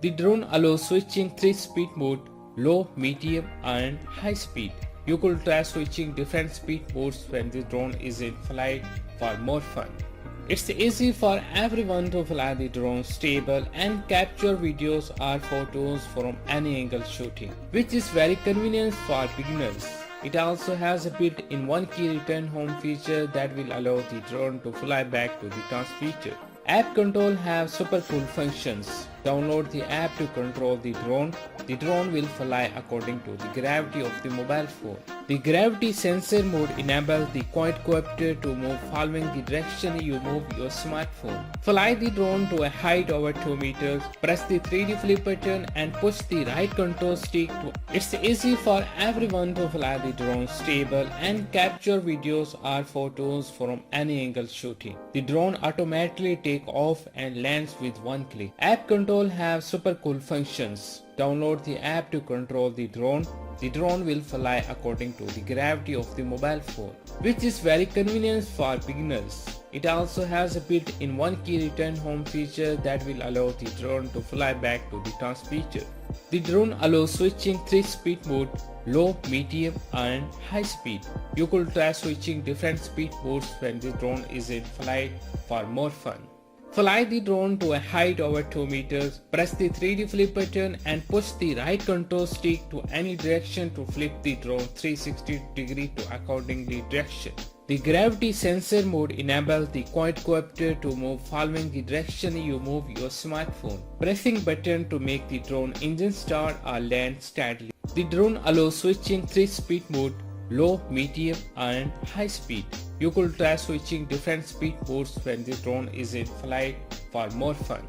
The drone allows switching 3-speed mode, low, medium and high speed. You could try switching different speed modes when the drone is in flight for more fun. It's easy for everyone to fly the drone stable and capture videos or photos from any angle shooting, which is very convenient for beginners. It also has a built-in one-key return home feature that will allow the drone to fly back to the transmitter. App control have super cool functions. Download the app to control the drone. The drone will fly according to the gravity of the mobile phone. The gravity sensor mode enables the quadcopter to move following the direction you move your smartphone. Fly the drone to a height over 2 meters. Press the 3D flip button and push the right control stick to. It's easy for everyone to fly the drone stable and capture videos or photos from any angle shooting. The drone automatically takes off and lands with one click. App control have super cool functions. Download the app to control the drone. The drone will fly according to the gravity of the mobile phone, which is very convenient for beginners. It also has a built-in one-key return home feature that will allow the drone to fly back to the transmitter. The drone allows switching 3-speed mode, low, medium and high speed. You could try switching different speed modes when the drone is in flight for more fun. Fly the drone to a height over 2 meters, press the 3D flip button and push the right control stick to any direction to flip the drone 360 degree to accordingly direction. The gravity sensor mode enables the quadcopter to move following the direction you move your smartphone. Pressing button to make the drone engine start or land steadily. The drone allows switching 3-speed mode, low, medium and high speed. You could try switching different speed modes when the drone is in flight for more fun,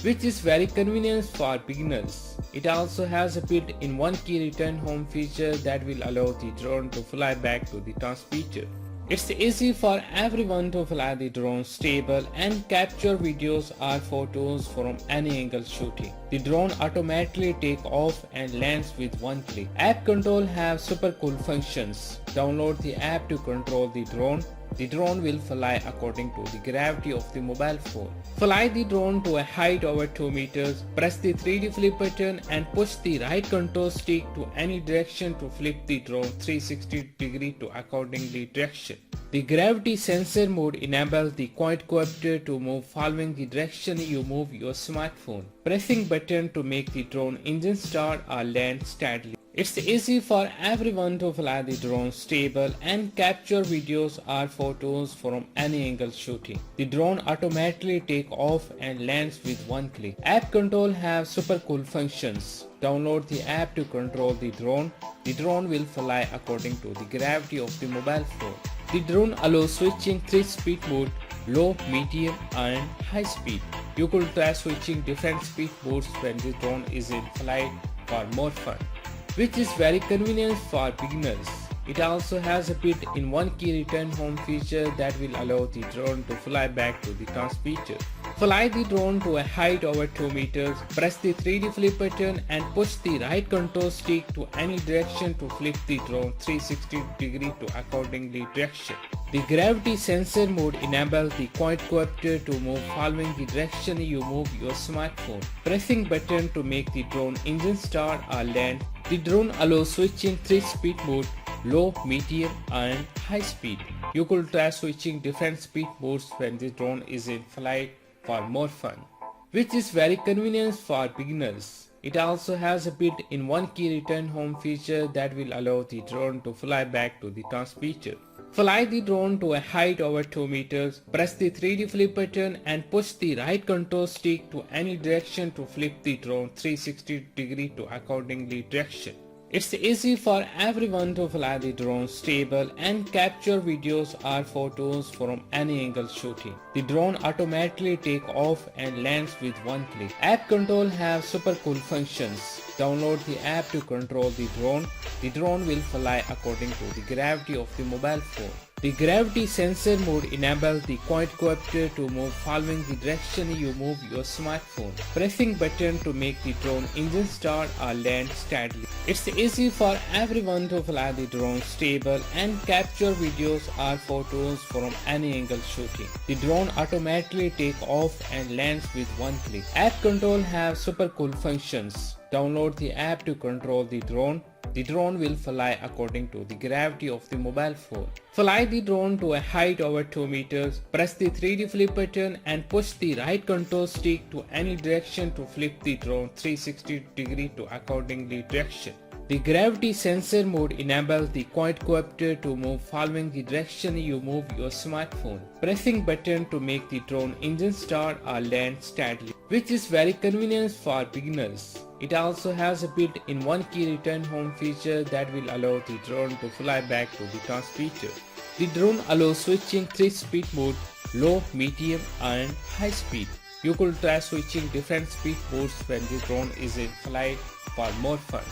which is very convenient for beginners. It also has a built-in one-key return home feature that will allow the drone to fly back to the transmitter. It's easy for everyone to fly the drone stable and capture videos or photos from any angle shooting. The drone automatically takes off and lands with one click. App control have super cool functions. Download the app to control the drone. The drone will fly according to the gravity of the mobile phone. Fly the drone to a height over 2 meters, press the 3D flip button and push the right control stick to any direction to flip the drone 360 degree to accordingly direction. The gravity sensor mode enables the quadcopter to move following the direction you move your smartphone. Pressing button to make the drone engine start or land steadily. It's easy for everyone to fly the drone stable and capture videos or photos from any angle shooting. The drone automatically takes off and lands with one click. App control have super cool functions. Download the app to control the drone. The drone will fly according to the gravity of the mobile phone. The drone allows switching 3-speed mode, low, medium and high speed. You could try switching different speed modes when the drone is in flight for more fun, which is very convenient for beginners. It also has a built-in one-key return home feature that will allow the drone to fly back to the transmitter. Fly the drone to a height over 2 meters, press the 3D flip button and push the right control stick to any direction to flip the drone 360 degree to accordingly direction. The gravity sensor mode enables the quadcopter to move following the direction you move your smartphone. Pressing button to make the drone engine start or land. The drone allows switching 3-speed mode, low, medium and high speed. You could try switching different speed modes when the drone is in flight for more fun, which is very convenient for beginners. It also has a built-in one-key return home feature that will allow the drone to fly back to the transmitter. Fly the drone to a height over 2 meters, press the 3D flip button and push the right control stick to any direction to flip the drone 360 degree to accordingly direction. It's easy for everyone to fly the drone stable and capture videos or photos from any angle shooting. The drone automatically takes off and lands with one click. App control have super cool functions. Download the app to control the drone. The drone will fly according to the gravity of the mobile phone. The gravity sensor mode enables the quadcopter to move following the direction you move your smartphone. Pressing button to make the drone engine start or land steadily. It's easy for everyone to fly the drone stable and capture videos or photos from any angle shooting. The drone automatically takes off and lands with one click. App control have super cool functions. Download the app to control the drone. The drone will fly according to the gravity of the mobile phone. Fly the drone to a height over 2 meters. Press the 3D flip button and push the right control stick to any direction to flip the drone 360 degree to accordingly direction. The gravity sensor mode enables the quadcopter to move following the direction you move your smartphone. Pressing button to make the drone engine start or land steadily, which is very convenient for beginners. It also has a built-in one-key return home feature that will allow the drone to fly back to the transmitter. The drone allows switching 3-speed mode, low, medium and high speed. You could try switching different speed modes when the drone is in flight for more fun.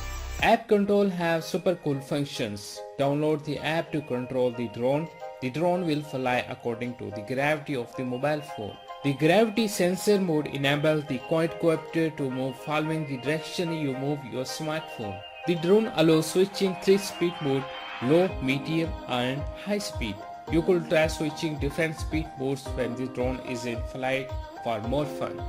App control have super cool functions. Download the app to control the drone. The drone will fly according to the gravity of the mobile phone. The gravity sensor mode enables the quadcopter to move following the direction you move your smartphone. The drone allows switching 3-speed mode, low, medium and high speed. You could try switching different speed modes when the drone is in flight for more fun.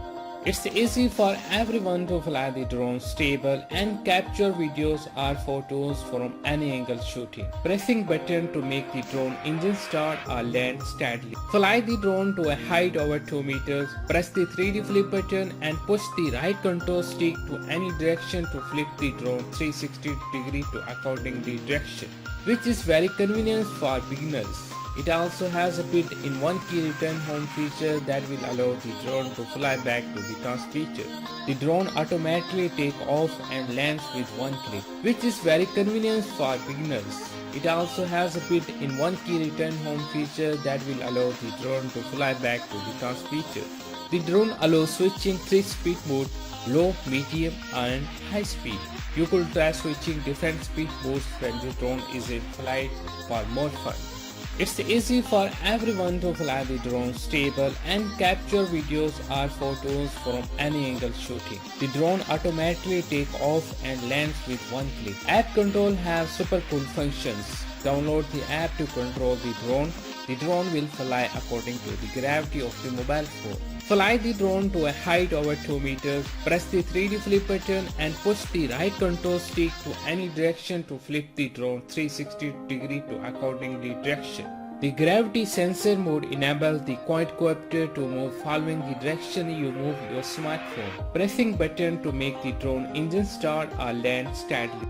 It's easy for everyone to fly the drone stable and capture videos or photos from any angle shooting. Pressing button to make the drone engine start or land steadily. Fly the drone to a height over 2 meters. Press the 3D flip button and push the right control stick to any direction to flip the drone 360 degree to accordingly direction, which is very convenient for beginners. It also has a built-in one-key return home feature that will allow the drone to fly back to the transmitter. The drone automatically takes off and lands with one click, which is very convenient for beginners. It also has a built-in one-key return home feature that will allow the drone to fly back to the transmitter. The drone allows switching 3-speed mode, low, medium and high speed. You could try switching different speed modes when the drone is in flight for more fun. It's easy for everyone to fly the drone stable and capture videos or photos from any angle shooting. The drone automatically takes off and lands with one click. App control have super cool functions. Download the app to control the drone. The drone will fly according to the gravity of the mobile phone. Fly the drone to a height over 2 meters. Press the 3D flip button and push the right control stick to any direction to flip the drone 360 degree to accordingly direction. The gravity sensor mode enables the quadcopter to move following the direction you move your smartphone. Pressing button to make the drone engine start or land steadily.